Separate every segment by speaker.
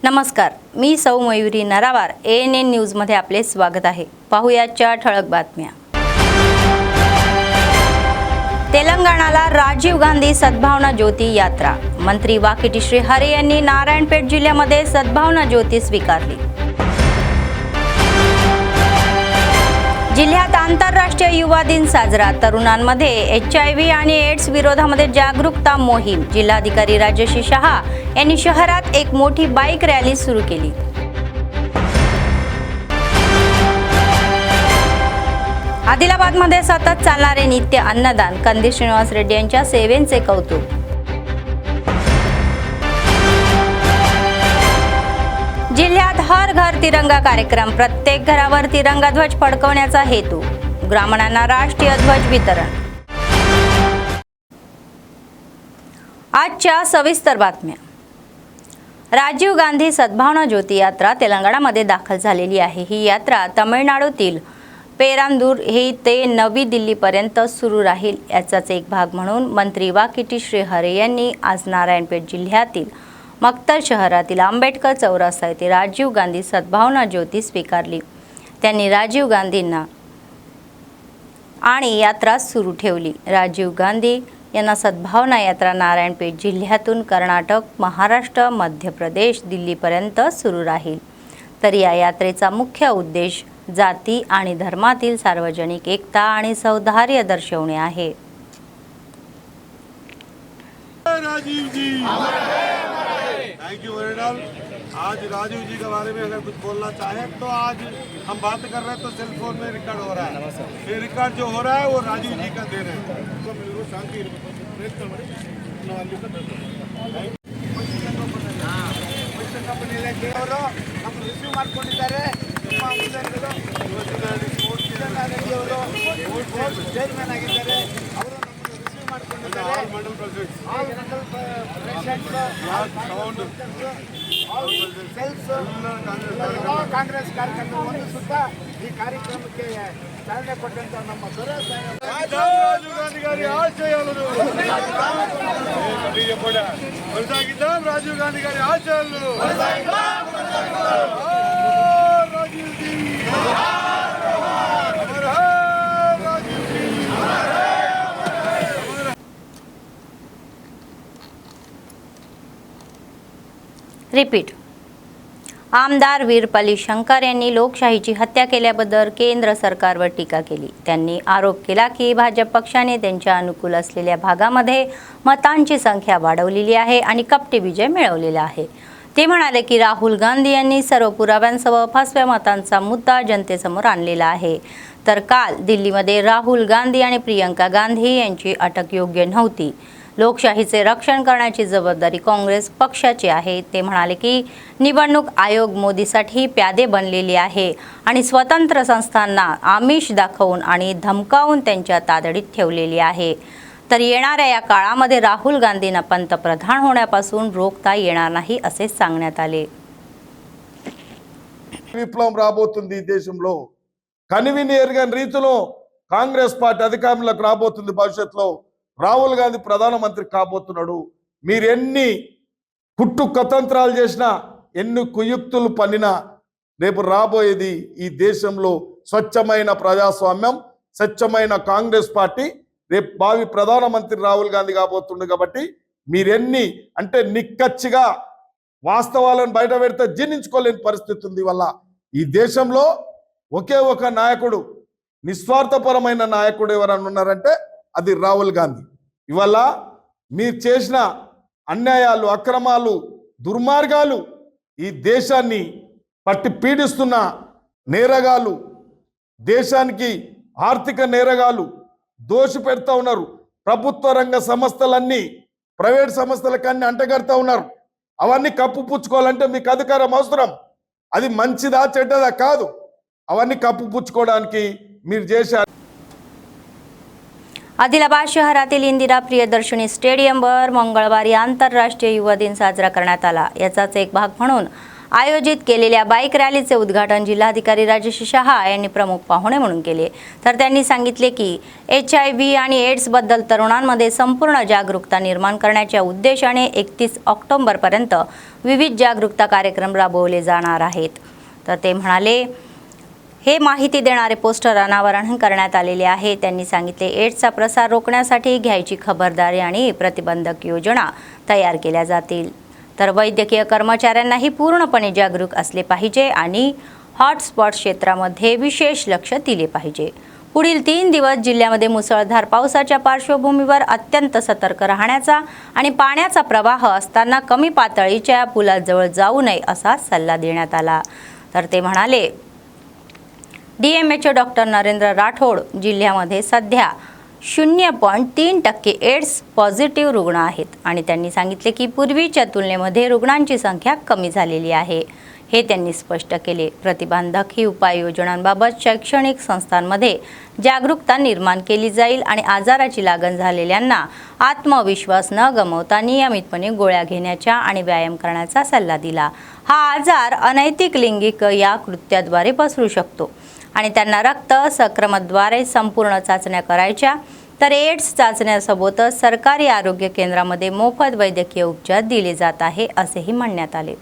Speaker 1: नमस्कार, मी सौ Mayuri नरावार ANN news मध्ये आपले स्वागत आहे। पाहुयाच्या ठळक बातम्या। तेलंगणाला राजीव गांधी सद्भावना ज्योती यात्रा। मंत्री वाकिटी श्री हरे यांनी नारायणपेठ जिल्ह्यामध्ये सद्भावना ज्योती स्वीकारली। जिल्ह्यात आंतरराष्ट्रीय युवा दिन साजरा। तरुणांमध्ये HIV आणि एड्स विरोधामध्ये जागरूकता मोहीम। जिल्हाधिकारी राजश्री शहा यांनी शहरात एक मोठी बाईक रॅली सुरू केली। आदिलाबादमध्ये सतत चालणारे नित्य अन्नदान। कंदी श्रीनिवास रेड्डी यांच्या सेवेचे कौतुक। जिल्ह्यात हर घर तिरंगा कार्यक्रम। प्रत्येक घरावर तिरंगा ध्वज फडकवण्याचा हेतू। ग्रामीणांना राष्ट्रीय ध्वज वितरण। आजच्या सविस्तर बातम्या। राजीव गांधी सद्भावना ज्योती यात्रा तेलंगणामध्ये दाखल झालेली आहे। ही यात्रा तमिळनाडूतील पेरांदूर हे ते नवी दिल्लीपर्यंत सुरू राहील। याचाच एक भाग म्हणून मंत्री वाकिटी श्री हरे यांनी आज नारायणपेठ जिल्ह्यातील मक्तर शहरातील आंबेडकर चौरस्ता येथे राजीव गांधी सद्भावना ज्योती स्वीकारली। त्यांनी राजीव गांधींना आणि यात्रा सुरू ठेवली। राजीव गांधी यांना सद्भावना यात्रा नारायणपेठ जिल्ह्यातून कर्नाटक, महाराष्ट्र, मध्य प्रदेश, दिल्लीपर्यंत सुरू राहील। तर या यात्रेचा मुख्य उद्देश जाती आणि धर्मातील सार्वजनिक एकता आणि सौहार्द दर्शवणे आहे।
Speaker 2: राजीव जी थैंक यू वेरी मच। आज राजीव जी के बारे में अगर कुछ बोलना चाहे तो आज हम बात कर रहे हैं तो सेल फोन में रिकॉर्ड हो रहा है। ये रिकॉर्ड जो हो रहा है वो राजीव जी का दे रहे हैं। शांति हम रिसीव ಮಾಡ್ಕೊಂಡಿದ್ದಾರೆ। ಚೇರ್ಮನ್ ಆಗಿದ್ದಾರೆ ಅವರು ರಿಸೀವ್ ಮಾಡ್ಕೊಂಡಿದ್ದಾರೆ। ಮಂಡಲ್ ಪ್ರೆಸಿಡೆಂಟ್ ಕಾಂಗ್ರೆಸ್ ಕಾರ್ಯಕರ್ತರು ಒಂದು ಸುತ್ತ ಈ ಕಾರ್ಯಕ್ರಮಕ್ಕೆ ಚಾಲನೆ ಕೊಟ್ಟಂತ ನಮ್ಮ ರಾಜೀವ್ ಗಾಂಧಿ గారి ఆశయాలను కొనసాగిద్దాం। రాజీవ్ గాంధీ గారి ఆశయాలను రాజీవ్ జీ
Speaker 1: रिपीट। आमदार वीरपल्ली शंकर यांनी लोकशाहीची हत्या केल्याबद्दल केंद्र सरकारवर टीका केली। त्यांनी आरोप केला की भाजप पक्षाने त्यांच्या अनुकूल असलेल्या भागामध्ये मतांची संख्या वाढवलेली आहे आणि कपटी विजय मिळवलेला आहे। ते म्हणाले की राहुल गांधी यांनी सर्व पुराव्यांसह फसव्या मतांचा मुद्दा जनतेसमोर आणलेला आहे। तर काल दिल्लीमध्ये राहुल गांधी आणि प्रियंका गांधी यांची अटक योग्य नव्हती। लोकशाहीचे रक्षण करण्याची जबाबदारी काँग्रेस पक्षाची आहे। ते म्हणाले की निवडणूक आयोग मोदीसाठी प्यादे बनलेले आहे आणि स्वतंत्र संस्थांना आमिष दाखवून आणि धमकावून त्यांच्या तातडीत ठेवलेली आहे। तर येणाऱ्या या काळामध्ये राहुल गांधींना पंतप्रधान होण्यापासून रोखता येणार नाही असे सांगण्यात आले।
Speaker 2: విప్లవం రాబోతుంది ఈ దేశంలో। కనివిని ఎరగని రీతిలో కాంగ్రెస్ పార్టీ అధికారంలోకి రాబోతుంది। భవిష్యత్తులో రాహుల్ గాంధీ ప్రధానమంత్రి కాబోతున్నాడు। మీరు ఎన్ని కుట్టు కుతంత్రాలు చేసినా ఎన్ని కుయుక్తులు పన్నినా రేపు రాబోయేది ఈ దేశంలో స్వచ్ఛమైన ప్రజాస్వామ్యం, స్వచ్ఛమైన కాంగ్రెస్ పార్టీ రేపు భావి ప్రధానమంత్రి రాహుల్ గాంధీ కాబోతుండు। కాబట్టి మీరెన్ని అంటే నిక్కచ్చిగా వాస్తవాలను బయట పెడితే జీర్ణించుకోలేని పరిస్థితి ఉంది। వల్ల ఈ దేశంలో ఒకే ఒక నాయకుడు, నిస్వార్థపరమైన నాయకుడు ఎవరన్నా ఉన్నారంటే అది రాహుల్ గాంధీ। ఇవాళ మీరు చేసిన అన్యాయాలు, అక్రమాలు, దుర్మార్గాలు ఈ దేశాన్ని పట్టి పీడిస్తున్న నేరగాలు, దేశానికి ఆర్థిక నేరగాలు దోషి పెడతా ఉన్నారు। ప్రభుత్వ రంగ సంస్థలన్నీ ప్రైవేట్ సంస్థలకన్నీ అంటగడతా ఉన్నారు। అవన్నీ కప్పుపుచ్చుకోవాలంటే మీకు అధికారం అవసరం। అది మంచిదా చెడ్డదా కాదు, అవన్నీ కప్పుపుచ్చుకోవడానికి మీరు చేసే।
Speaker 1: आदिलाबाद शहरातील इंदिरा प्रियदर्शनी स्टेडियमवर मंगळवारी आंतरराष्ट्रीय युवा दिन साजरा करण्यात आला। याचाच एक भाग म्हणून आयोजित केलेल्या बाईक रॅलीचे उद्घाटन जिल्हाधिकारी राजेश शहा यांनी प्रमुख पाहुणे म्हणून केले। तर त्यांनी सांगितले की HIV आणि एड्स बद्दल तरुणांमध्ये संपूर्ण जागरूकता निर्माण करण्याच्या उद्देशाने 31 ऑक्टोबरपर्यंत विविध जागरूकता कार्यक्रम राबवले जाणार आहेत। तर ते म्हणाले, हे माहिती देणारे पोस्टर अनावरण करण्यात आलेले आहे। त्यांनी सांगितले, एड्सचा प्रसार रोखण्यासाठी घ्यायची खबरदारी आणि प्रतिबंधक योजना तयार केल्या जातील। तर वैद्यकीय कर्मचाऱ्यांनाही पूर्णपणे जागरूक असले पाहिजे आणि हॉटस्पॉट क्षेत्रामध्ये विशेष लक्ष दिले पाहिजे। पुढील 3 दिवस जिल्ह्यामध्ये मुसळधार पावसाच्या पार्श्वभूमीवर अत्यंत सतर्क राहण्याचा आणि पाण्याचा प्रवाह असताना कमी पातळीच्या पुलाजवळ जाऊ नये असा सल्ला देण्यात आला। तर ते म्हणाले, DMHO डॉक्टर नरेंद्र राठोड, जिल्ह्यामध्ये सध्या 0.3% एड्स पॉझिटिव्ह रुग्ण आहेत आणि त्यांनी सांगितले की पूर्वीच्या तुलनेमध्ये रुग्णांची संख्या कमी झालेली आहे, हे त्यांनी स्पष्ट केले। प्रतिबंधक ही उपाययोजनांबाबत शैक्षणिक संस्थांमध्ये जागरूकता निर्माण केली जाईल आणि आजाराची लागण झालेल्यांना आत्मविश्वास न गमावता नियमितपणे गोळ्या घेण्याचा आणि व्यायाम करण्याचा सल्ला दिला। हा आजार अनैतिक लिंगिक या कृत्याद्वारे पसरू शकतो आणि त्यांना रक्त संक्रमणाद्वारे संपूर्ण चाचण्या करायच्या। तर एड्स चाचण्यासोबतच सरकारी आरोग्य केंद्रामध्ये मोफत वैद्यकीय उपचार दिले जात आहे असेही म्हणण्यात आले।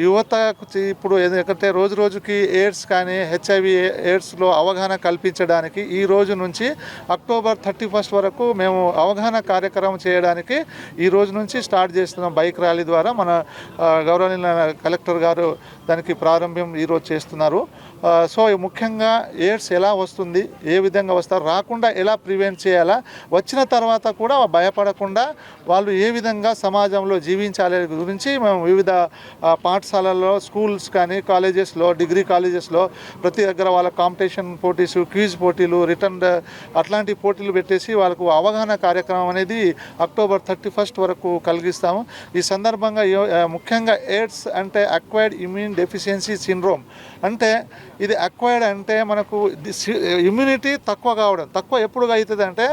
Speaker 3: యువతకు ఇప్పుడు ఎందుకంటే రోజు రోజుకి ఎయిడ్స్ కానీ HIV ఎయిడ్స్లో అవగాహన కల్పించడానికి ఈ రోజు నుంచి అక్టోబర్ 31 వరకు మేము అవగాహన కార్యక్రమం చేయడానికి ఈ రోజు నుంచి స్టార్ట్ చేస్తున్నాం। బైక్ ర్యాలీ ద్వారా మన గౌరవనీయ కలెక్టర్ గారు దానికి ప్రారంభం ఈరోజు చేస్తున్నారు। సో ముఖ్యంగా ఎయిడ్స్ ఎలా వస్తుంది, ఏ విధంగా వస్తారు, రాకుండా ఎలా ప్రివెంట్ చేయాలా, వచ్చిన తర్వాత కూడా భయపడకుండా వాళ్ళు ఏ విధంగా సమాజంలో జీవించాలి గురించి మేము వివిధ పాఠశాలల్లో, స్కూల్స్ కానీ కాలేజెస్లో, డిగ్రీ కాలేజెస్లో ప్రతి దగ్గర వాళ్ళ కాంపిటీషన్ పోటీస్, క్విజ్ పోటీలు, రిటర్న్ అట్లాంటి పోటీలు పెట్టేసి వాళ్ళకు అవగాహన కార్యక్రమం అనేది అక్టోబర్ 31 వరకు కలిగిస్తాము। ఈ సందర్భంగా ముఖ్యంగా ఎయిడ్స్ అంటే అక్వైర్డ్ ఇమ్యూన్ డెఫిషియన్సీ సిండ్రోమ్ అంటే ఇది అక్వైర్డ్ అంటే మనకు ఇమ్యూనిటీ తక్కువ కావడం, తక్కువ ఎప్పుడు అవుతుంది అంటే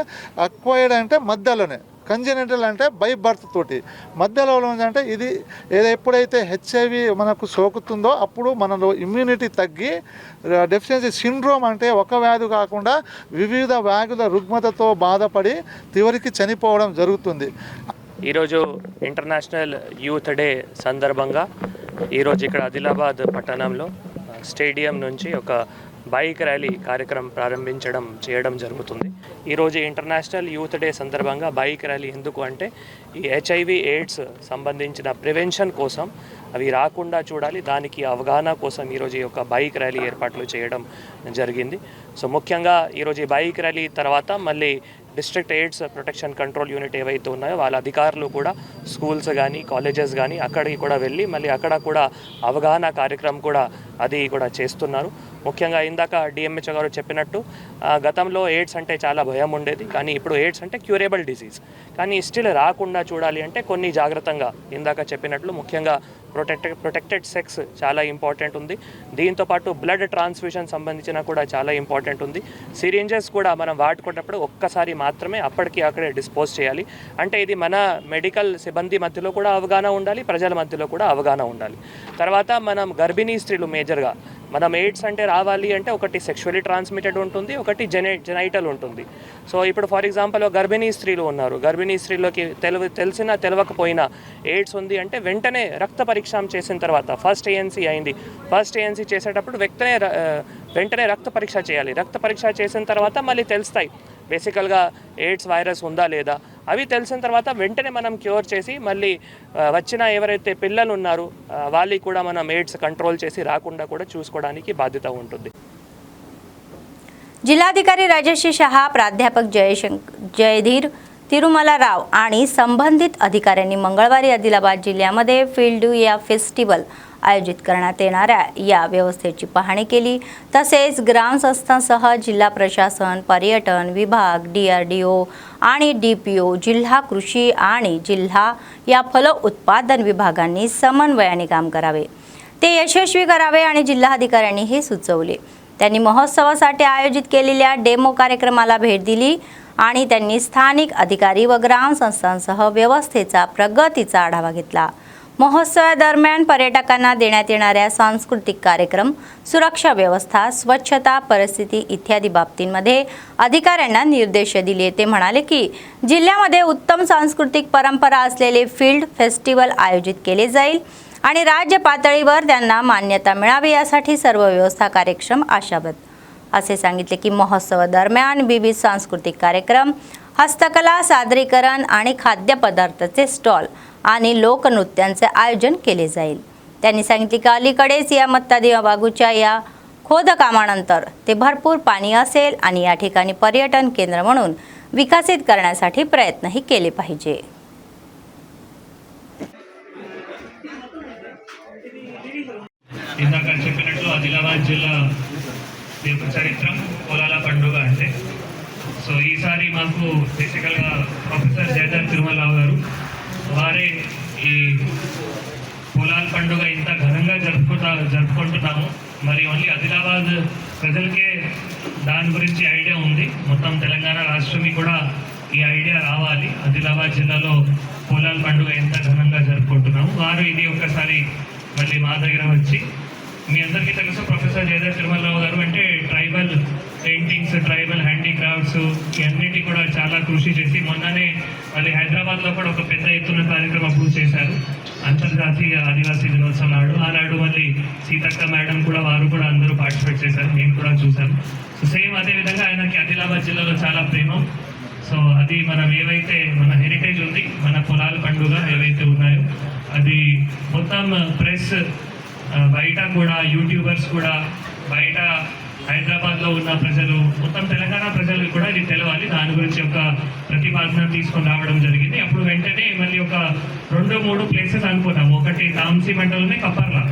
Speaker 3: అక్వైర్డ్ అంటే మధ్యలోనే, కంజెనిటల్ అంటే బై బర్త్ తోటి, మధ్యలో అంటే ఇది ఎప్పుడైతే HIV మనకు సోకుతుందో అప్పుడు మనలో ఇమ్యూనిటీ తగ్గి డెఫిషియన్సీ సిండ్రోమ్ అంటే ఒక వ్యాధి కాకుండా వివిధ వ్యాధుల రుగ్మతతో బాధపడి చివరికి చనిపోవడం జరుగుతుంది।
Speaker 4: ఈరోజు ఇంటర్నేషనల్ యూత్ డే సందర్భంగా ఈరోజు ఇక్కడ ఆదిలాబాద్ పట్టణంలో స్టేడియం నుంచి ఒక బైక్ ర్యాలీ కార్యక్రమం చేయడం జరుగుతుంది। ఈరోజు ఇంటర్నేషనల్ యూత్ డే సందర్భంగా బైక్ ర్యాలీ ఎందుకు అంటే ఈ HIV ఎయిడ్స్ సంబంధించిన ప్రివెన్షన్ కోసం, అవి రాకుండా చూడాలి, దానికి అవగాహన కోసం ఈరోజు ఈ యొక్క బైక్ ర్యాలీ ఏర్పాట్లు చేయడం జరిగింది। సో ముఖ్యంగా ఈరోజు ఈ బైక్ ర్యాలీ తర్వాత మళ్ళీ district AIDS protection control unit ఏవైతే ఉన్నాయో వాళ్ళ అధికారులు కూడా స్కూల్స్ కానీ కాలేజెస్ కానీ అక్కడికి కూడా వెళ్ళి మళ్ళీ అక్కడ కూడా అవగాహన కార్యక్రమం కూడా అది కూడా చేస్తున్నారు। ముఖ్యంగా ఇందాక DMHO గారు చెప్పినట్టు గతంలో ఎయిడ్స్ అంటే చాలా భయం ఉండేది, కానీ ఇప్పుడు ఎయిడ్స్ అంటే క్యూరేబుల్ డిసీజ్, కానీ స్టిల్ రాకుండా చూడాలి అంటే కొన్ని జాగ్రత్తగా ఇందాక చెప్పినట్లు ముఖ్యంగా ప్రొటెక్టెడ్ సెక్స్ చాలా ఇంపార్టెంట్ ఉంది। దీంతోపాటు బ్లడ్ ట్రాన్స్ఫ్యూషన్ సంబంధించిన కూడా చాలా ఇంపార్టెంట్ ఉంది। సిరింజెస్ కూడా మనం వాడుకున్నప్పుడు ఒక్కసారి మాత్రమే అప్పటికి అక్కడే డిస్పోజ్ చేయాలి। అంటే ఇది మన మెడికల్ సిబ్బంది మధ్యలో కూడా అవగాహన ఉండాలి, ప్రజల మధ్యలో కూడా అవగాహన ఉండాలి। తర్వాత మనం గర్భిణీ స్త్రీలు మేజర్గా మనం ఎయిడ్స్ అంటే రావాలి అంటే ఒకటి సెక్షువల్లీ ట్రాన్స్మిటెడ్ ఉంటుంది, ఒకటి జెనైటల్ ఉంటుంది। సో ఇప్పుడు ఫర్ ఎగ్జాంపుల్ గర్భిణీ స్త్రీలు ఉన్నారు, గర్భిణీ స్త్రీలోకి తెలియకపోయినా ఎయిడ్స్ ఉంది అంటే వెంటనే రక్త పరీక్ష చేసిన తర్వాత ఫస్ట్ ANC అయింది, ఫస్ట్ ANC చేసేటప్పుడు వెంటనే రక్త పరీక్ష చేయాలి। రక్త పరీక్ష చేసిన తర్వాత మళ్ళీ తెలుస్తాయి బేసికల్గా ఎయిడ్స్ వైరస్ ఉందా లేదా, అవి తెలిసిన తర్వాత వెంటనే మనం క్యూర్ చేసి మళ్ళీ వచ్చిన ఎవరైతే పిల్లలు ఉన్నారో వాళ్ళకి కూడా మనం ఎయిడ్స్ कंट्रोल చేసి రాకుండా కూడా చూసుకోవడానికి బాధ్యత ఉంటుంది.
Speaker 1: जिल्हाधिकारी राजश्री शहा, प्राध्यापक जयधीर तिरुमलाराव आणि संबंधित अधिकाऱ्यांनी मंगळवारी आदिलाबाद जिल्ह्यामध्ये फील्ड या फेस्टिवल आयोजित करण्यात येणाऱ्या या व्यवस्थेची पाहणी केली. तसेच ग्रामस्थांसह जिल्हा प्रशासन, पर्यटन विभाग, DRDO आणि DPO, जिल्हा कृषी आणि जिल्हा या फल उत्पादन विभागांनी समन्वयाने काम करावे, ते यशस्वी करावे आणि जिल्हाधिकाऱ्यांनी हे सुचवले. त्यांनी महोत्सवासाठी आयोजित केलेल्या डेमो कार्यक्रमाला भेट दिली आणि त्यांनी स्थानिक अधिकारी व ग्रामस्थांसह व्यवस्थेचा प्रगतीचा आढावा घेतला. महोत्सवादरम्यान पर्यटकांना देण्यात येणाऱ्या सांस्कृतिक कार्यक्रम, सुरक्षा व्यवस्था, स्वच्छता परिस्थिती इत्यादी बाबतींमध्ये अधिकाऱ्यांना निर्देश दिले. ते म्हणाले की जिल्ह्यामध्ये उत्तम सांस्कृतिक परंपरा असलेले फील्ड फेस्टिवल आयोजित केले जाईल आणि राज्य पातळीवर त्यांना मान्यता मिळावी यासाठी सर्व व्यवस्था कार्यक्षम आशावत असे सांगितले की महोत्सवादरम्यान विविध सांस्कृतिक कार्यक्रम, हस्तकला सादरीकरण आणि खाद्यपदार्थाचे स्टॉल आणि लोकनृत्यांचे आयोजन केले जाईल. त्यांनी सांगितले की अलीकडेच या मत्तादेवाबागूच्या या खोदकामानंतर ते भरपूर पाणी असेल आणि या ठिकाणी पर्यटन केंद्र म्हणून विकसित करण्यासाठी प्रयत्नही केले पाहिजे.
Speaker 5: ఇందాక చెప్పినట్లు ఆదిలాబాద్ జిల్లా యొక్క చరిత్రం పొలాల పండుగ అంటే సో ఈసారి మాకు బేసికల్గా ప్రొఫెసర్ జయధర్ తిరుమలరావు గారు వారే ఈ పొలాల పండుగ ఇంత ఘనంగా జరుపుకుంటున్నాము. మరి ఓన్లీ ఆదిలాబాద్ ప్రజలకే దాని గురించి ఐడియా ఉంది, మొత్తం తెలంగాణ రాష్ట్రం కూడా ఈ ఐడియా రావాలి. ఆదిలాబాద్ జిల్లాలో పొలాల పండుగ ఎంత ఘనంగా జరుపుకుంటున్నాము. వారు ఇది ఒక్కసారి మళ్ళీ మా దగ్గర వచ్చి, మీ అందరికీ తెలుసు ప్రొఫెసర్ జయధర్ తిరుమలరావు గారు అంటే ట్రైబల్ పెయింటింగ్స్, ట్రైబల్ హ్యాండీక్రాఫ్ట్స్ ఇవన్నిటి కూడా చాలా కృషి చేసి మొన్ననే మళ్ళీ హైదరాబాద్లో కూడా ఒక పెద్ద ఎత్తున కార్యక్రమం పూర్తి చేశారు, అంతర్జాతీయ ఆదివాసీ దినోత్సవం నాడు. ఆనాడు మళ్ళీ సీతక్క మేడం కూడా వారు కూడా అందరూ పార్టిసిపేట్ చేశారు, నేను కూడా చూశాను. సో సేమ్ అదేవిధంగా ఆయనకి ఆదిలాబాద్ జిల్లాలో చాలా ప్రేమం. సో అది మనం ఏవైతే మన హెరిటేజ్ ఉంది, మన పొలాల పండుగ ఏవైతే ఉన్నాయో అది మొత్తం ప్రెస్ బయట కూడా, యూట్యూబర్స్ కూడా, బయట హైదరాబాద్లో ఉన్న ప్రజలు, మొత్తం తెలంగాణ ప్రజలకు కూడా ఇది తెలవాలి. దాని గురించి ఒక ప్రతిపాదన తీసుకొని రావడం జరిగింది. అప్పుడు వెంటనే మళ్ళీ ఒక 2-3 ప్లేసెస్ అనుకున్నాము. ఒకటి తాంసీ మండలమే కప్పర్లా,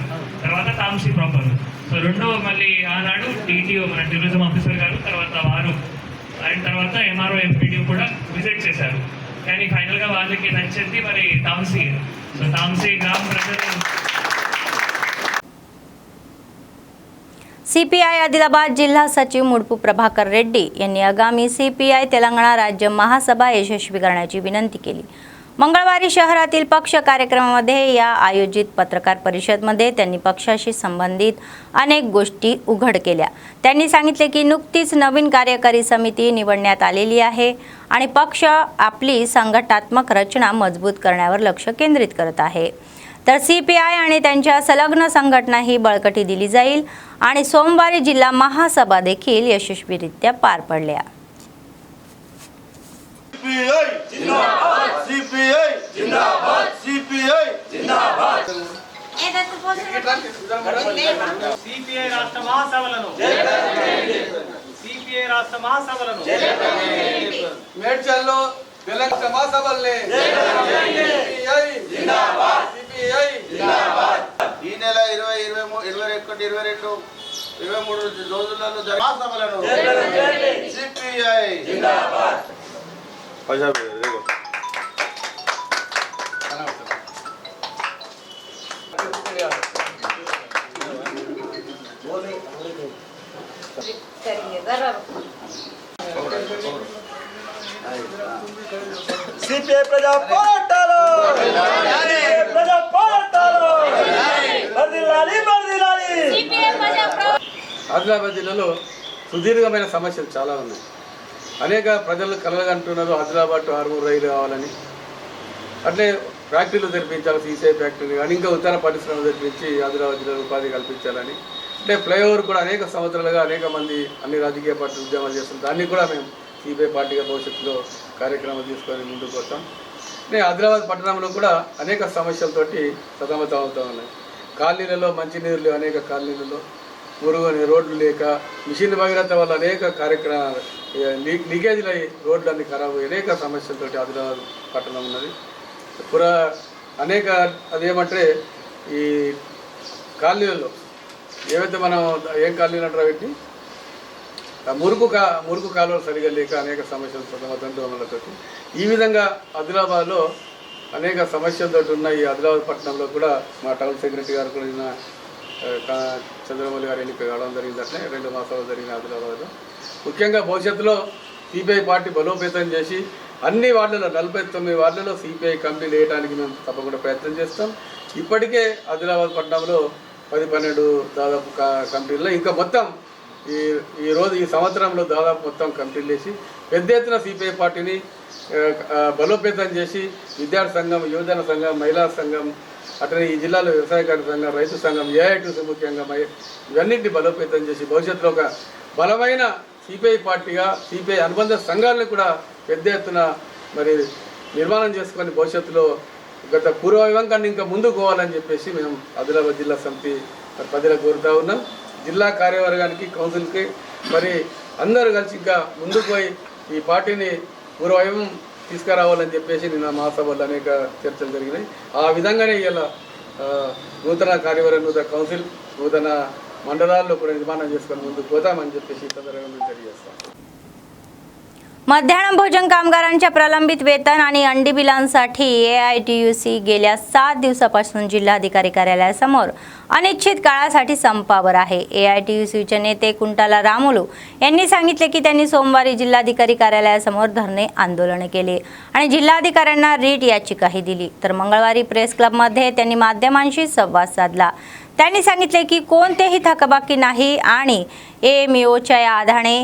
Speaker 5: తర్వాత తాంసీ ప్రాపర్. సో రెండో మళ్ళీ ఆనాడు DTO మన టూరిజం ఆఫీసర్ గారు, తర్వాత వారు, అండ్ తర్వాత MRO MPDO కూడా విజిట్ చేశారు. కానీ ఫైనల్గా వాళ్ళకి నచ్చింది మరి తాంసీ. సో తాంసీ గ్రామ ప్రజలు
Speaker 1: CPI आदिलाबाद जिल्हा सचिव मुडपू प्रभाकर रेड्डी यांनी आगामी CPI तेलंगणा राज्य महासभा यशस्वी करण्याची विनंती केली. मंगळवारी शहरातील पक्ष कार्यक्रमामध्ये या आयोजित पत्रकार परिषदेमध्ये त्यांनी पक्षाशी संबंधित अनेक गोष्टी उघड केल्या. त्यांनी सांगितले की नुकतीच नवीन कार्यकारी समिती निवडण्यात आलेली आहे आणि पक्ष आपली संघटनात्मक रचना मजबूत करण्यावर लक्ष केंद्रित करत आहे. तर CPI आणि त्यांच्या संलग्न संघटना ही बळकटी दिली जाईल आणि सोमवारी जिल्हा महासभा देखील यशस्वीरित्या पार पडल्या.
Speaker 6: CPI రాష్ట్ర మహాసభలను CPI రాష్ట్ర మహాసభలను
Speaker 7: మేడ్చల్లో తెలంగాణ మహాసభల్ని CPI జిందాబాద్ CPI జిందాబాద్. ఈ నెల 20, 21, 22, 23 రోజులలో మహాసభలను CPI జిందాబాద్.
Speaker 6: CPI ప్రజా పోరాటాలు, ప్రజా పోరాటాలు, వర్ధిల్లాలి, వర్ధిల్లాలి.
Speaker 7: ఆదిలాబాద్ జిల్లాలో సుదీర్ఘమైన సమస్యలు చాలా ఉన్నాయి. అనేక ప్రజలు కలగంటున్నారు ఆదిలాబాద్ టు ఆర్మూర్ రైలు కావాలని. అట్లే ఫ్యాక్టరీలు తెరిపించాలి, CCI ఫ్యాక్టరీ కానీ ఇంకా ఉత్తర పరిశ్రమలు తెరిపించి ఆదిలాబాద్ జిల్లాలో ఉపాధి కల్పించాలని. అంటే ఫ్లైఓవర్ కూడా అనేక సంవత్సరాలుగా అనేక మంది అన్ని రాజకీయ పార్టీలు ఉద్యమాలు చేస్తున్నారు. దాన్ని కూడా మేము CPI పార్టీగా భవిష్యత్తులో కార్యక్రమాలు తీసుకొని ముందుకు పోతాం. ఆదిలాబాద్ పట్టణంలో కూడా అనేక సమస్యలతోటి సతమతం అవుతూ ఉన్నాయి. కాలనీలలో మంచినీళ్ళు, అనేక కాలనీలలో మురుగుని రోడ్లు లేక, మిషన్ భగీరథ వల్ల అనేక కార్యక్రమాలు లీకేజీలు అయ్యి రోడ్లు అన్ని ఖరాబు, అనేక సమస్యలతోటి ఆదిలాబాద్ పట్టణం ఉన్నది. అనేక అదేమంటే ఈ కాలనీలలో ఏవైతే మనం ఏం కాలనీలు అంటారు పెట్టి మురుగు కాలువలు సరిగా లేక అనేక సమస్యలు సతమతం దోమలతో. ఈ విధంగా ఆదిలాబాద్లో అనేక సమస్యలతో ఉన్న ఈ ఆదిలాబాద్ పట్టణంలో కూడా మా టౌన్ సెక్రటరీ గారు కూడా నిన్న చంద్రమౌళి గారు ఎన్నిక కావడం జరిగింది. అట్లే 2 మాసాలు జరిగిన ఆదిలాబాద్లో ముఖ్యంగా భవిష్యత్తులో సిపిఐ పార్టీ బలోపేతం చేసి అన్ని వార్డులలో 49 వార్డులలో సిపిఐ కమిటీలు వేయడానికి మేము తప్పకుండా ప్రయత్నం చేస్తాం. ఇప్పటికే ఆదిలాబాద్ పట్టణంలో 10-12 దాదాపు కమిటీల్లో ఇంకా మొత్తం ఈ సంవత్సరంలో దాదాపు మొత్తం కమిటీలు వేసి పెద్ద ఎత్తున సిపిఐ పార్టీని బలోపేతం చేసి విద్యార్థి సంఘం, యువజన సంఘం, మహిళా సంఘం, అట్లనే ఈ జిల్లాలో వ్యవసాయ కార్మిక సంఘం, రైతు సంఘం, ఏఐటీసీ ముఖ్యంగా ఇవన్నింటినీ బలోపేతం చేసి భవిష్యత్తులో ఒక బలమైన సిపిఐ పార్టీగా సిపిఐ అనుబంధ సంఘాలను కూడా పెద్ద ఎత్తున మరి నిర్మాణం చేసుకొని భవిష్యత్తులో గత పూర్వవైభవం కన్నా ఇంకా ముందుకు పోవాలని చెప్పేసి మేము ఆదిలాబాద్ జిల్లా సమితి ప్రజలకు కోరుతూ ఉన్నాం. జిల్లా కార్యవర్గానికి, కౌన్సిల్కి మరి అందరూ కలిసి ఇంకా ముందుకు పోయి ఈ పార్టీని పూర్వవైభవం తీసుకురావాలని చెప్పేసి నిన్న మహాసభలో అనేక చర్చలు జరిగినాయి. ఆ విధంగానే ఇలా నూతన కార్యవర్గం, నూతన కౌన్సిల్, నూతన మండలాల్లో కూడా నిర్మాణం చేసుకొని ముందుకు పోతామని చెప్పేసి ఈ సందర్భంగా మేము తెలియజేస్తాం.
Speaker 1: मध्यान्ह भोजन कामगारांच्या प्रलंबित वेतन आणि अंडी बिलांसाठी AITUC गेल्या 7 दिवसापासून जिल्हाधिकारी कार्यालयासमोर अनिश्चित काळासाठी संपावर आहे. AITUCचे नेते कुंटाला रामुलू यांनी सांगितले की त्यांनी सोमवारी जिल्हाधिकारी कार्यालयासमोर धरणे आंदोलन केले आणि जिल्हाधिकाऱ्यांना रीट याचिकाही दिली. तर मंगळवारी प्रेस क्लबमध्ये त्यांनी माध्यमांशी संवाद साधला. त्यांनी सांगितले की कोणतेही थकबाकी नाही आणि AMEOच्या या आधाने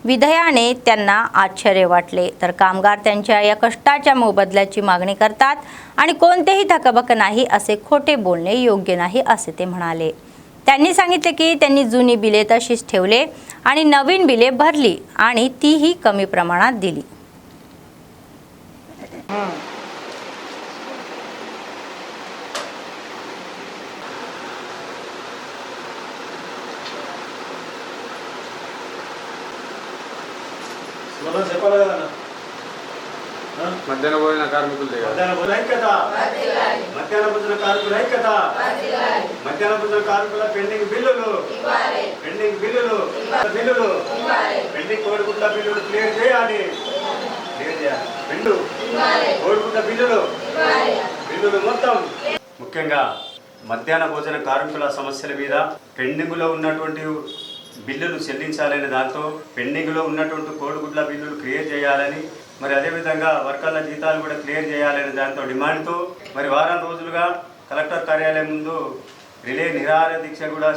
Speaker 1: विधयाने त्यांना आश्चर्य वाटले. तर कामगार त्यांच्या या कष्टाच्या मोबदल्याची मागणी करतात आणि कोणतेही थकबाक नाही असे खोटे बोलणे योग्य नाही असे ते म्हणाले. त्यांनी सांगितले की त्यांनी जुनी बिले तशीच ठेवले आणि नवीन बिले भरली आणि तीही कमी प्रमाणात दिली.
Speaker 6: చెప్పాలి కదా
Speaker 7: మధ్యాహ్న భోజన కార్మికులు
Speaker 6: మధ్యాహ్న భోజన ఐక్యత, మధ్యాహ్న భోజన కార్మికుల ఐక్యత, మధ్యాహ్న భోజన కార్మికుల పెండింగ్ బిల్లులు పెండింగ్ కోడిగుడ్ల బిల్లులు క్లియర్ చేయాలి. కోడిగుడ్ల బిల్లులు మొత్తం.
Speaker 8: ముఖ్యంగా మధ్యాహ్న భోజన కార్మికుల సమస్యల మీద పెండింగ్లో ఉన్నటువంటి బిల్లులు చెల్లించాలనే దాంతో పెండింగ్లో ఉన్నటువంటి కోడిగుడ్ల బిల్లులు క్లియర్ చేయాలని, మరి అదేవిధంగా వర్కర్ల జీతాలు కూడా క్లియర్ చేయాలనే దాంతో డిమాండ్తో మరి వారం రోజులుగా కలెక్టర్ కార్యాలయం ముందు రిలే నిరాహార దీక్ష కూడా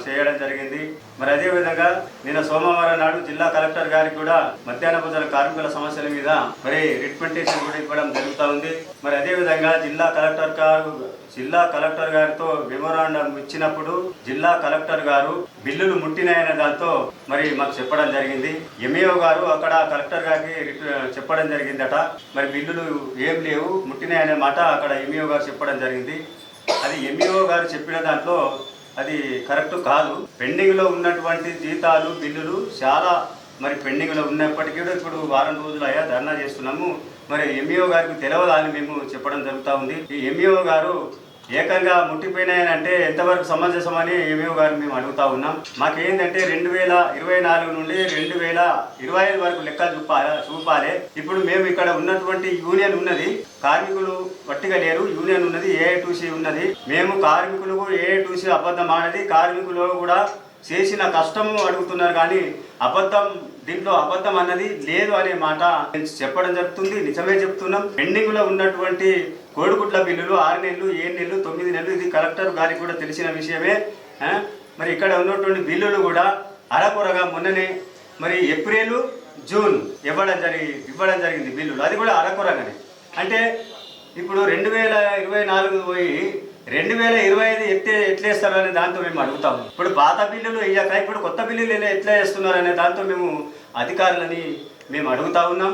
Speaker 8: చేయడం జరిగింది. మరి అదేవిధంగా నిన్న సోమవారం నాడు జిల్లా కలెక్టర్ గారికి కూడా మధ్యాహ్న భోజన కార్మికుల సమస్యల మీద మరి రిప్రజెంటేషన్ కూడా ఇవ్వడం జరుగుతూ ఉంది. మరి అదేవిధంగా జిల్లా కలెక్టర్ గారితో మెమోరాండం ఇచ్చినప్పుడు జిల్లా కలెక్టర్ గారు బిల్లులు ముట్టినాయనే దాంతో మరి మాకు చెప్పడం జరిగింది. ఎంఈఓ గారు అక్కడ కలెక్టర్ గారికి చెప్పడం జరిగిందట. మరి బిల్లులు ఏం లేవు, ముట్టినాయనే మాట అక్కడ ఎంఈఓ గారు చెప్పడం జరిగింది. అది ఎంఈఓ గారు చెప్పిన దాంట్లో అది కరెక్ట్ కాదు. పెండింగ్లో ఉన్నటువంటి జీతాలు బిల్లులు చాలా మరి పెండింగ్లో ఉన్నప్పటికీ కూడా ఇప్పుడు వారం రోజులు అయ్యా ధర్నా చేస్తున్నాము. మరి ఎంఈఓ గారికి తెలియదని మేము చెప్పడం జరుగుతూ ఉంది. ఈ ఎంఈఓ గారు ఏకంగా ముట్టిపోయినాయనంటే ఎంతవరకు సమంజసమని ఎంఈఓ గారు మేము అడుగుతా ఉన్నాం. మాకేంటంటే 2024 నుండి 2025 వరకు లెక్కలు చూపాలి. ఇప్పుడు మేము ఇక్కడ ఉన్నటువంటి యూనియన్ ఉన్నది, కార్మికులు వట్టిగా లేరు, యూనియన్ ఉన్నది, AITUC ఉన్నది. మేము కార్మికులు AITUC అబద్ధం ఆడది, కార్మికులు కూడా చేసిన కష్టము అడుగుతున్నారు కానీ దీంట్లో అబద్ధం అన్నది లేదు అనే మాట చెప్పడం జరుగుతుంది. నిజమే చెప్తున్నాం. పెండింగ్లో ఉన్నటువంటి కోడిగుడ్ల బిల్లులు 6 నెలలు, 7 నెలలు, 9 నెలలు ఇది కలెక్టర్ గారికి కూడా తెలిసిన విషయమే. మరి ఇక్కడ ఉన్నటువంటి బిల్లులు కూడా అరకొరగా మొన్ననే మరి ఏప్రిల్, జూన్ ఇవ్వడం జరిగింది బిల్లులు, అది కూడా అరకొరగానే. అంటే ఇప్పుడు 2024 పోయి 2025 ఎట్లేస్తారు అనే దాంతో మేము అడుగుతాము. ఇప్పుడు పాత బిల్లులు ఇయ్యాక ఇప్పుడు కొత్త బిల్లులు ఎట్లా వేస్తున్నారు అనే దాంతో మేము అధికారులని మేము అడుగుతా ఉన్నాం.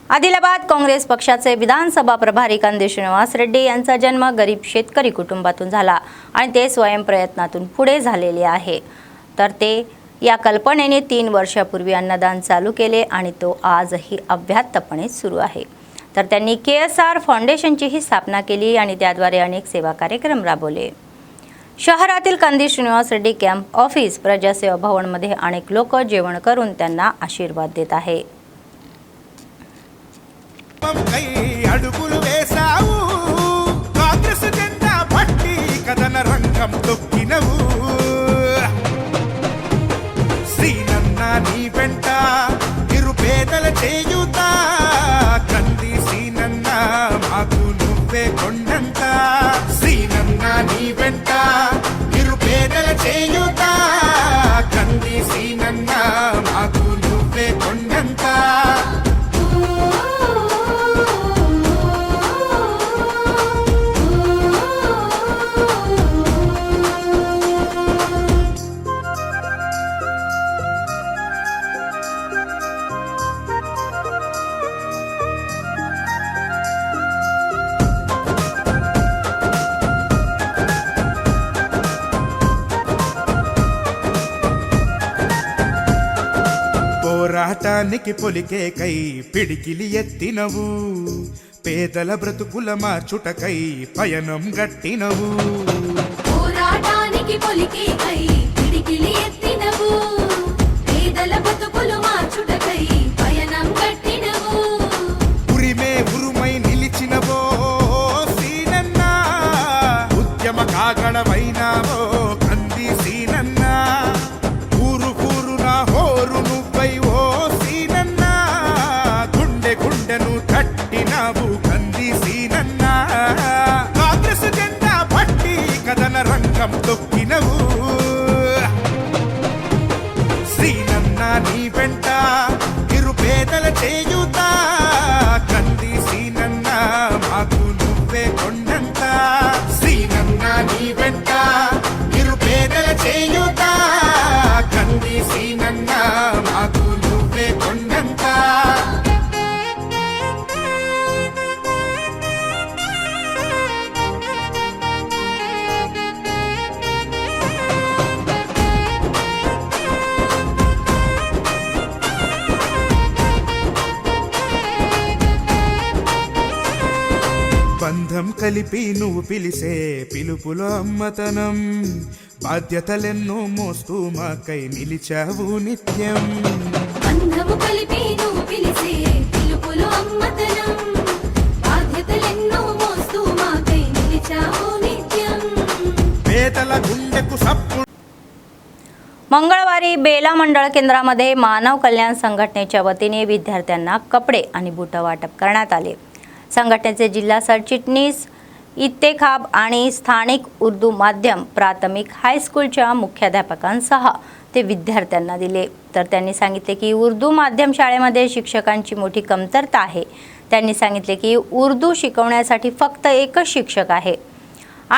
Speaker 1: आदिलाबाद काँग्रेस पक्षाचे विधानसभा प्रभारी कंदी श्रीनिवास रेड्डी यांचा जन्म गरीब शेतकरी कुटुंबातून झाला आणि ते स्वयंप्रयत्नातून पुढे झालेले आहे. तर ते या कल्पनेने 3 वर्षापूर्वी अन्नदान चालू केले आणि तो आजही अव्याहतपणे सुरू आहे. तर त्यांनी KSR फाउंडेशनचीही स्थापना केली आणि त्याद्वारे अनेक सेवा कार्यक्रम राबवले. शहरातील कंदी श्रीनिवास रेड्डी कॅम्प ऑफिस प्रजासेवा भवनमध्ये अनेक लोक जेवण करून त्यांना आशीर्वाद देत आहे.
Speaker 9: అడుగులు వేసావు కాంగ్రెస్ జెండా పట్టి కథన రంగం తొక్కినవు శ్రీనన్న నీ వెంట నిరుపేదల చేయుత కంది శ్రీనన్న మాకు నువ్వే కొండంత శ్రీనన్న నీ వెంట నిరుపేదల చేయుత కంది శ్రీనన్న మాకు నువ్వే కొండంత పోరాటానికి పొలికేకై పిడికిలి ఎత్తినవు పేదల బ్రతుకుల మార్చుటకై పయనం గట్టినవు
Speaker 10: పోరాటానికి పొలికేకై పిడికిలి ఎత్తినవు పేదల బ్రతుకులు మార్చుటకై పయనం గట్టినవు
Speaker 9: ఉరిమే ఉరుమై నిలిచినవో సీనన్న ఉద్యమ కాగడమైనావో కంది సీనన్న ఊరు ఊరున హోరు నువ్వై ఓ సీనన్న గుండె గుండెను తట్టినావు కంది సీనన్న కాంగ్రెస్ జెండా పట్టి కథన రంగం తొక్కినవు శ్రీనన్న నీ వెంట నిరుపేదల చేయుత కంది శ్రీనన్న మాకు నువ్వే కొండంత శ్రీనన్న నీ వెంట నిరుపేదల చేయుత కంది శ్రీనన్న మాకు నువ్వే కొండంత బంధం కలిపి నువ్వు పిలిసే పిలుపులో అమ్మతనం బాధ్యతలెన్నో మోస్తూ మాకై నిలిచావు నిత్యం
Speaker 10: బంధము కలిపి నువ్వు పిలిసే పిలుపులో అమ్మతనం బాధ్యతలెన్నో మోస్తూ మాకై నిలిచావు నిత్యం
Speaker 9: పేదల గుండెకు సప్పుడు
Speaker 1: मंगळवारी बेला मंडळ केंद्रामध्ये मानव कल्याण संघटनेच्या वतीने विद्यार्थ्यांना कपडे आणि बूट वाटप करण्यात आले. संघटनेचे जिल्हा सरचिटणीस इत्तेखाब आणि स्थानिक उर्दू माध्यम प्राथमिक हायस्कूलच्या मुख्याध्यापकांसह ते विद्यार्थ्यांना दिले. तर त्यांनी सांगितले की उर्दू माध्यम शाळेमध्ये शिक्षकांची मोठी कमतरता आहे. त्यांनी सांगितले की उर्दू शिकवण्यासाठी फक्त एकच शिक्षक आहे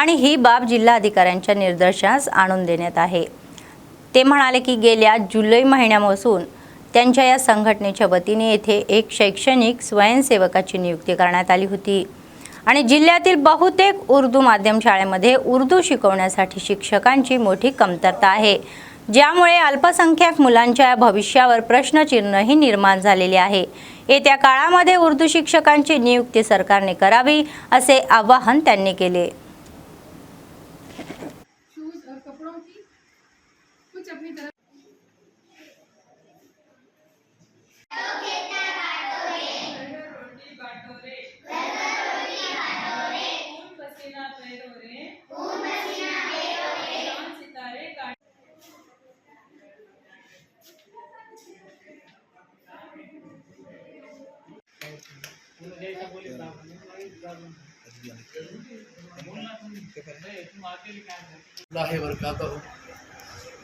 Speaker 1: आणि ही बाब जिल्हाधिकाऱ्यांच्या निदर्शनास आणून देण्यात आहे. ते म्हणाले की गेल्या जुलै महिन्यापासून त्यांच्या या संघटनेच्या वतीने येथे एक शैक्षणिक स्वयंसेवकाची नियुक्ती करण्यात आली होती आणि जिल्ह्यातील बहुतेक उर्दू माध्यम शाळेमध्ये उर्दू शिकवण्यासाठी शिक्षकांची मोठी कमतरता आहे, ज्यामुळे अल्पसंख्याक मुलांच्या भविष्यावर प्रश्नचिन्हही निर्माण झालेले आहे. येत्या काळामध्ये उर्दू शिक्षकांची नियुक्ती सरकारने करावी असे आवाहन त्यांनी केले.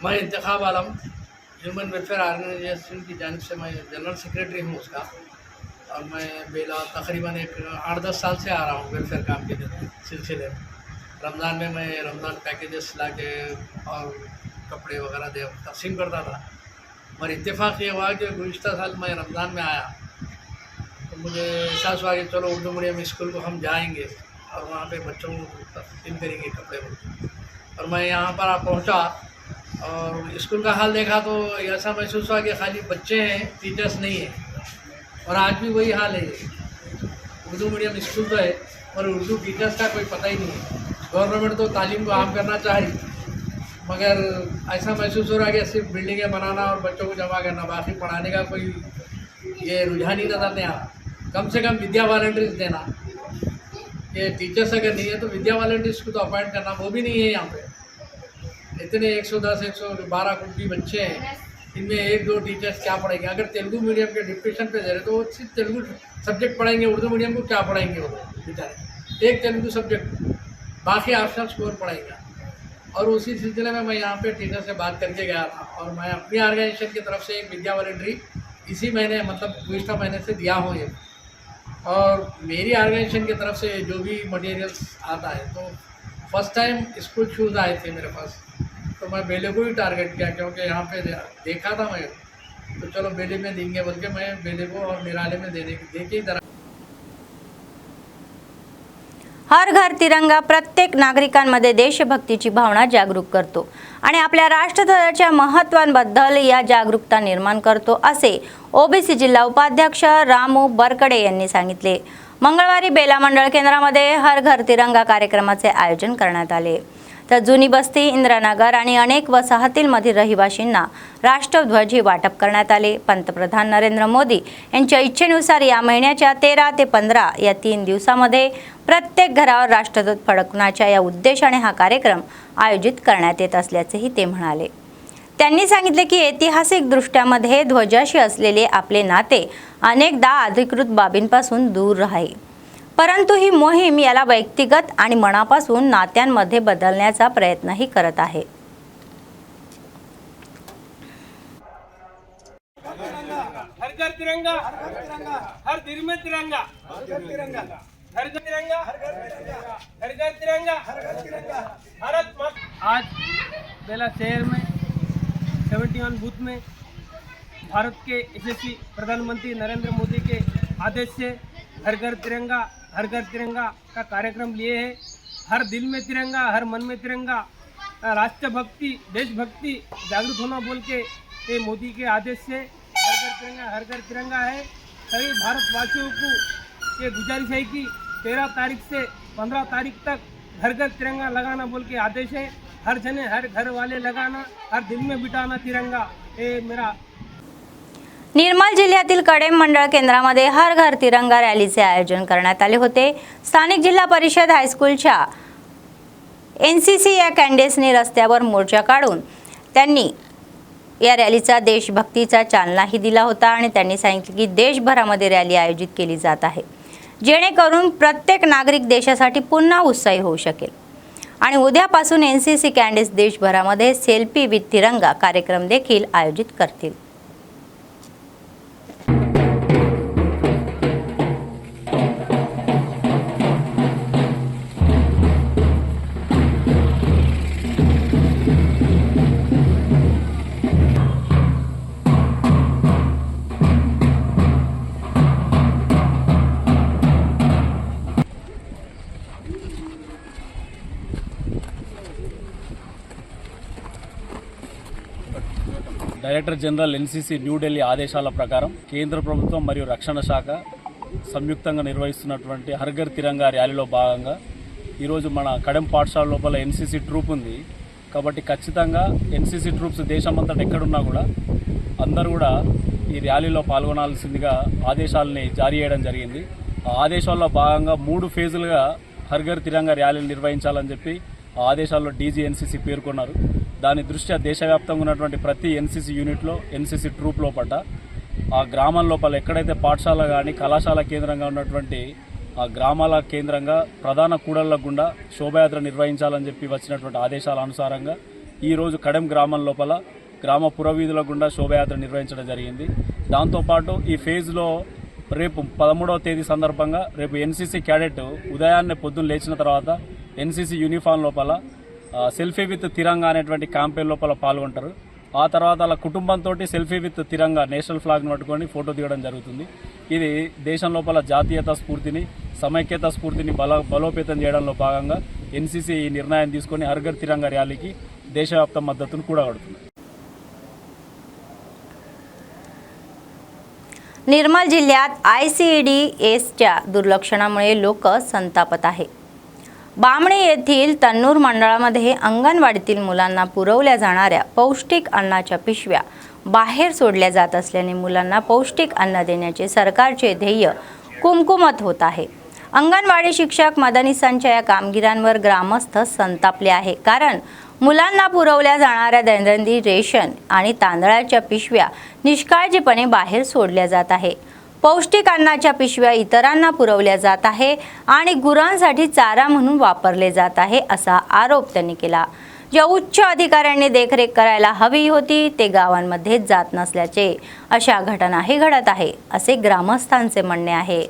Speaker 7: मैं इंतखाब आलम ह्यूमन वेलफेयर ऑर्गेनाइजेशन की जानिब से मैं जनरल सेक्रेटरी हूँ उसका, और मैं बेला तकरीबन 8-10 साल से आ रहा हूँ वेलफेयर काम के सिलसिले में। रमज़ान में मैं रमज़ान पैकेजेस ला के और कपड़े वगैरह दे तकसीम करता था। और इत्तेफाक ये हुआ कि गुज़िश्ता साल मैं रमज़ान में आया तो मुझे एहसास हुआ कि चलो उर्दू मीडियम स्कूल को हम जाएंगे और वहाँ पे बच्चों को तकसीम करेंगे कपड़े वपड़े। और मैं यहाँ पर पहुँचा और स्कूल का हाल देखा तो ऐसा महसूस हुआ कि खाली बच्चे हैं, टीचर्स नहीं हैं। और आज भी वही हाल है, उर्दू मीडियम स्कूल तो है और उर्दू टीचर्स का कोई पता ही नहीं है। गवर्नमेंट तो तालीम को आम करना चाह रही, मगर ऐसा महसूस हो रहा है कि सिर्फ बिल्डिंगें बनाना और बच्चों को जमा करना, बाकी पढ़ाने का कोई ये रुझान ही नजर नहीं आ रहा। कम से कम विद्या वॉलंटियर्स देना, ये टीचर्स अगर नहीं है तो विद्या वॉलंटियर्स को तो अपॉइंट करना, वो भी नहीं है यहाँ पे। इतने 110 112 कुछ भी बच्चे हैं, इनमें 1-2 टीचर्स क्या पढ़ाएंगे? अगर तेलुगु मीडियम के डिप्रेशन पे दे रहे तो वो सिर्फ तेलुगु सब्जेक्ट पढ़ाएंगे, उर्दू मीडियम को क्या पढ़ाएंगे वो बेचारे? एक तेलुगु सब्जेक्ट, बाकी ऑप्शनल कोर्स पढ़ाएंगे। और उसी सिलसिले में मैं यहाँ पे टीचर से बात करके गया था और मैं अपनी ऑर्गेनाइजेशन की तरफ से एक विद्या वॉलंटरी इसी महीने मतलब पिछले महीने से दिया हूँ ये। और मेरी ऑर्गेनाइजेशन की तरफ से जो भी मटेरियल्स आता है, तो फर्स्ट टाइम स्कूल शूज़ आए थे मेरे पास, तो मैं बेले को ही टारगेट किया क्योंकि यहाँ पे देखा था मैं, तो चलो बेले में देंगे बोल के मैं बेले को और निराले में दे के इधर।
Speaker 1: हर घर तिरंगा प्रत्येक नागरिकांमध्ये देशभक्तीची भावना जागरूक करतो आणि आपल्या राष्ट्रध्वजाच्या महत्त्वाबद्दल या जागरूकता निर्माण करतो असे ओबीसी जिल्हा उपाध्यक्ष रामू बरकडे यांनी सांगितले। मंगळवारी बेला मंडळ केंद्रामध्ये हर घर तिरंगा कार्यक्रमाचे आयोजन करण्यात आले। तर जुनी बस्ती, इंद्रानगर आणि अनेक वसाहतींमधील रहिवाशींना राष्ट्रध्वज हे वाटप करण्यात आले। पंतप्रधान नरेंद्र मोदी यांच्या इच्छेनुसार या महिन्याच्या 13 ते 15 या 3 दिवसांमध्ये प्रत्येक घरावर राष्ट्रध्वज फडकवण्याच्या या उद्देशाने हा कार्यक्रम आयोजित करण्यात येत असल्याचेही ते म्हणाले। त्यांनी सांगितले की ऐतिहासिकदृष्ट्यामध्ये ध्वजाशी असलेले आपले नाते अनेकदा अधिकृत बाबींपासून दूर आहे, परंतु ही मोहीम याला व्यक्तिगत आणि मनापासून नात्यांमध्ये बदलण्याचा प्रयत्नही करत आहे।
Speaker 11: हर घर तिरंगा, हर दिल में तिरंगा, हर घर तिरंगा, हर घर तिरंगा, हर घर तिरंगा, भारत माता। आज बेला शहर में 71 बूथ में भारत के यशस्वी प्रधानमंत्री नरेंद्र मोदी के आदेश से हर घर तिरंगा का कार्यक्रम लिए है। हर दिल में तिरंगा, हर मन में तिरंगा, राष्ट्रभक्ति, देशभक्ति जागरूक होना बोल के ये मोदी के आदेश से हर घर तिरंगा है। सभी भारतवासियों को ये गुजारिश है कि 13 तारीख से 15 तारीख तक घर घर तिरंगा लगाना बोल के आदेश है। हर जने हर घर वाले लगाना, हर दिल में बिठाना तिरंगा, ये मेरा।
Speaker 1: निर्मल जिल्ह्यातील कडेम मंडळ केंद्रामध्ये हर घर तिरंगा रॅलीचे आयोजन करण्यात आले होते। स्थानिक जिल्हा परिषद हायस्कूलच्या एनसीसी या कॅन्डेट्सनी रस्त्यावर मोर्चा काढून त्यांनी या रॅलीचा देशभक्तीचा चालनाही दिला होता आणि त्यांनी सांगितले की देशभरामध्ये रॅली आयोजित केली जात आहे, जेणेकरून प्रत्येक नागरिक देशासाठी पुन्हा उत्साही होऊ शकेल। आणि उद्यापासून एनसीसी कॅन्डेट्स देशभरामध्ये सेल्फी विथ तिरंगा कार्यक्रम देखील आयोजित करतील।
Speaker 12: డైరెక్టర్ జనరల్ ఎన్సీసీ న్యూఢిల్లీ ఆదేశాల ప్రకారం కేంద్ర ప్రభుత్వం మరియు రక్షణ శాఖ సంయుక్తంగా నిర్వహిస్తున్నటువంటి హర్ ఘర్ తిరంగా ర్యాలీలో భాగంగా ఈరోజు మన కడెం పాఠశాల లోపల ఎన్సీసీ ట్రూప్ ఉంది కాబట్టి ఖచ్చితంగా ఎన్సీసీ ట్రూప్స్ దేశమంతటా ఎక్కడున్నా కూడా అందరూ కూడా ఈ ర్యాలీలో పాల్గొనాల్సిందిగా ఆదేశాలని జారీ చేయడం జరిగింది। ఆ ఆదేశాల్లో భాగంగా 3 ఫేజులుగా హర్ ఘర్ తిరంగా ర్యాలీలు నిర్వహించాలని చెప్పి ఆ ఆదేశాల్లో డీజీ ఎన్సీసీ పేర్కొన్నారు। దాని దృష్ట్యా దేశవ్యాప్తంగా ఉన్నటువంటి ప్రతి ఎన్సీసీ యూనిట్లో ఎన్సీసీ ట్రూప్ లోపల ఆ గ్రామం లోపల ఎక్కడైతే పాఠశాల కానీ కళాశాల కేంద్రంగా ఉన్నటువంటి ఆ గ్రామాల కేంద్రంగా ప్రధాన కూడళ్ల గుండా శోభయాత్ర నిర్వహించాలని చెప్పి వచ్చినటువంటి ఆదేశాల అనుసారంగా ఈరోజు కడెం గ్రామం లోపల గ్రామ పురవీధుల గుండా శోభయాత్ర నిర్వహించడం జరిగింది। దాంతోపాటు ఈ ఫేజ్లో రేపు 13వ తేదీ సందర్భంగా రేపు ఎన్సీసీ క్యాడెట్ ఉదయాన్నే పొద్దున్న లేచిన తర్వాత ఎన్సీసీ యూనిఫామ్ లోపల సెల్ఫీ విత్ తిరంగా అనేటువంటి క్యాంపెయిన్ లోపల పాల్గొంటారు। ఆ తర్వాత వాళ్ళ కుటుంబంతో సెల్ఫీ విత్ తిరంగా నేషనల్ ఫ్లాగ్ను పట్టుకొని ఫోటో దిగడం జరుగుతుంది. ఇది దేశం లోపల జాతీయత స్ఫూర్తిని, సమైక్యత స్ఫూర్తిని బలోపేతం చేయడంలో భాగంగా ఎన్సీసీ ఈ నిర్ణయం తీసుకొని హర్ ఘర్ తిరంగా ర్యాలీకి देशव्याप्त मदतून కూడగడుతుంది.
Speaker 1: निर्मल जिल्ह्यात ICDSच्या दुर्लक्षणामुळे लोक संतापत आहे. बामणी येथील तन्नूर मंडळामध्ये अंगणवाडीतील मुलांना पुरवल्या जाणाऱ्या पौष्टिक अन्नाच्या पिशव्या बाहेर सोडल्या जात असल्याने मुलांना पौष्टिक अन्न देण्याचे सरकारचे ध्येय कुमकुमत होत आहे. अंगणवाडी शिक्षक मदनीसांच्या या कामगिरीवर ग्रामस्थ संतापले आहे. कारण मुलांना पुरवल्या जाणाऱ्या दैनंदिन रेशन आणि तांदळाच्या पिशव्या निष्काळजीपणे बाहेर सोडल्या जात आहे. पौष्टिक अन्नाच्या पिशव्या इतरांना पुरवल्या जात आहे आणि गुरांसाठी चारा म्हणून वापरले जात आहे असा आरोप त्यांनी केला. ज्या उच्च अधिकाऱ्यांनी देखरेख करायला हवी होती ते गावांमध्ये जात नसल्याचे अशा घटनाही घडत आहे असे ग्रामस्थांचे म्हणणे आहे.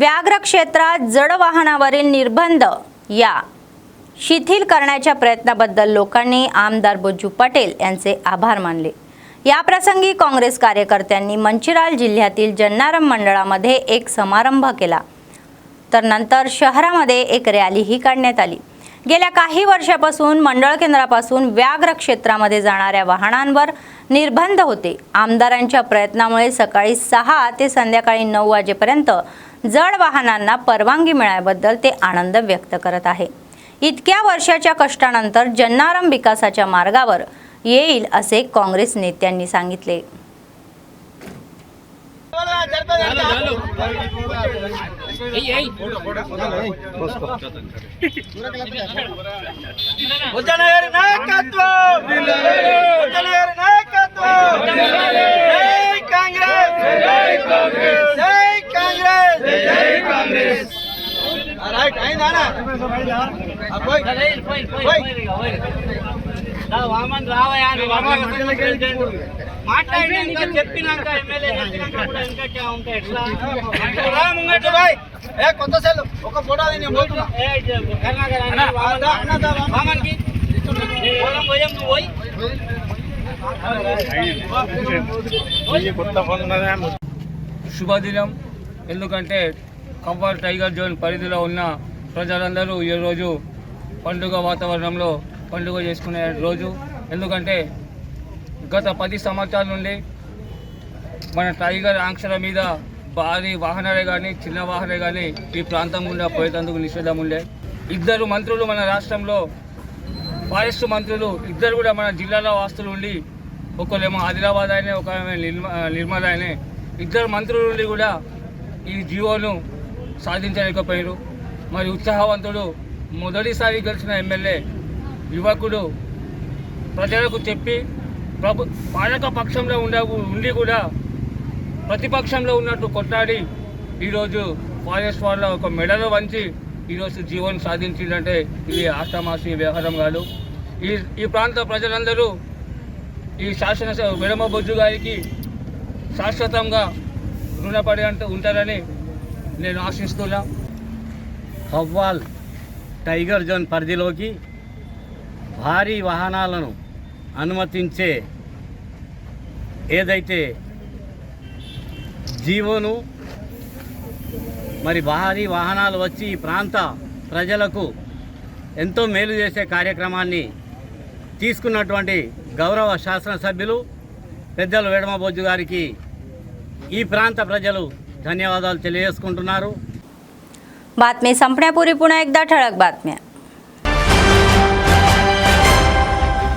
Speaker 1: व्याघ्र क्षेत्रात जड वाहनावरील निर्बंध या शिथिल करण्याच्या प्रयत्नाबद्दल लोकांनी आमदार बच्चू पटेल यांचे आभार मानले. या प्रसंगी काँग्रेस कार्यकर्त्यांनी मंचिराल जिल्ह्यातील जन्नारम मंडळामध्ये एक समारंभ केला. तर नंतर शहरामध्ये एक रॅलीही काढण्यात आली. गेल्या काही वर्षापासून मंडळ केंद्रापासून व्याघ्र क्षेत्रामध्ये जाणाऱ्या वाहनांवर निर्बंध होते. आमदारांच्या प्रयत्नामुळे सकाळी 6 ते संध्याकाळी 9 वाजेपर्यंत जड वाहनांना परवानगी मिळाल्याबद्दल ते आनंद व्यक्त करत आहे. इतक्या वर्षाच्या कष्टानंतर जन्नारम विकासाच्या मार्गावर येईल असे काँग्रेस नेत्यांनी सांगितले.
Speaker 11: వామన్ రావయ్యా మాట్లాడినాక చెప్పినాక ఎమ్మెల్యే చెప్పినాక కూడా ఇంకా ఉంటాయి ఎట్లా రా ముంగట బాయ్ ఏ కొత్త సెల్ ఒక ఫోటో నేను పోతున్నా ఏ వామన్ కి పోలం పోయం నువ్వు పోయి శుభదినం. ఎందుకంటే కంఫర్ టైగర్ జోన్ పరిధిలో ఉన్న ప్రజలందరూ ఈరోజు పండుగ వాతావరణంలో పండుగ చేసుకునే రోజు. ఎందుకంటే గత 10 సంవత్సరాల నుండి మన టైగర్ ఆంక్షల మీద భారీ వాహనాలే కానీ చిన్న వాహనాలే కానీ ఈ ప్రాంతం గుండా పోయేందుకు నిషేధం ఉండే. 2 మంత్రులు మన రాష్ట్రంలో ఫారెస్ట్ మంత్రులు 2 కూడా మన జిల్లాలో వాస్తులు ఉండి, ఒకరేమో ఆదిలాబాద్ అయినా ఒక నిర్మల్ అయినా 2 మంత్రుల నుండి కూడా ఈ జీవోను సాధించలేకపోయారు. మరి ఉత్సాహవంతుడు మొదటిసారి గెలిచిన ఎమ్మెల్యే యువకుడు ప్రజలకు చెప్పి పాలక పక్షంలో ఉండి కూడా ప్రతిపక్షంలో ఉన్నట్టు కొట్లాడి ఈరోజు ఫారెస్ట్ వాళ్ళ ఒక మెడలో వంచి ఈరోజు జీవోను సాధించిందంటే ఇది ఆషామాషి వ్యవహారం కాదు. ఈ ప్రాంత ప్రజలందరూ ఈ శాసనసభ వెడమ బొజ్జు గారికి శాశ్వతంగా రుణపడి ఉంటారని నేను ఆశిస్తున్నా.
Speaker 13: కవ్వాల్ టైగర్ జోన్ పరిధిలోకి భారీ వాహనాలను అనుమతించే ఏదైతే జీవోను మరి భారీ వాహనాలు వచ్చి ఈ ప్రాంత ప్రజలకు ఎంతో మేలు చేసే కార్యక్రమాన్ని తీసుకున్నటువంటి గౌరవ శాసనసభ్యులు పెద్దలు వెడమ బొజ్జు గారికి ఈ ప్రాంత ప్రజలు धन्यवादाలు తెలియజేసుకుంటున్నారు.
Speaker 1: बातमी संपण्यापूर्वी पुन्हा एकदा ठळक बातम्या.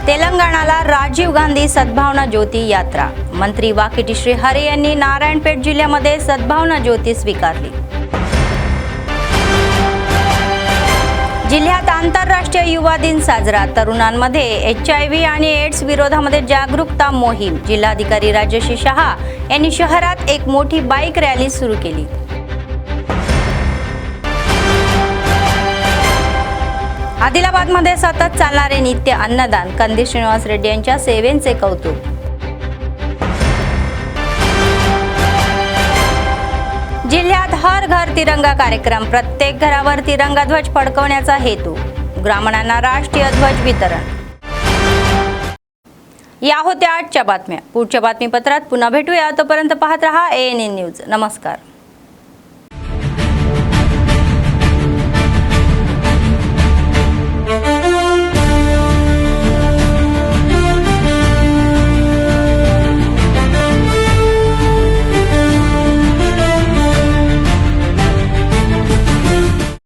Speaker 1: तेलंगणाला राजीव गांधी सद्भावना ज्योती यात्रा. मंत्री वाकिटी श्री हरे यांनी नारायणपेठ जिल्ह्यामध्ये सद्भावना ज्योती स्वीकारली. जिल्ह्यात आंतरराष्ट्रीय युवा दिन साजरा. तरुणांमध्ये HIV आणि एड्स विरोधामध्ये जागरूकता मोहीम. जिल्हाधिकारी राजश्री शहा यांनी शहरात एक मोठी बाईक रॅली सुरू केली. आदिलाबादमध्ये सतत चालणारे नित्य अन्नदान. कंदी श्रीनिवास रेड्डी यांच्या सेवेचे कौतुक. जिल्ह्यात हर घर तिरंगा कार्यक्रम. प्रत्येक घरावर तिरंगा ध्वज फडकवण्याचा हेतू. ग्रामीणांना राष्ट्रीय ध्वज वितरण. या होत्या आजच्या बातम्या. पुढच्या बातमीपत्रात पुन्हा भेटूया. तोपर्यंत पाहत रहा ANN न्यूज. नमस्कार.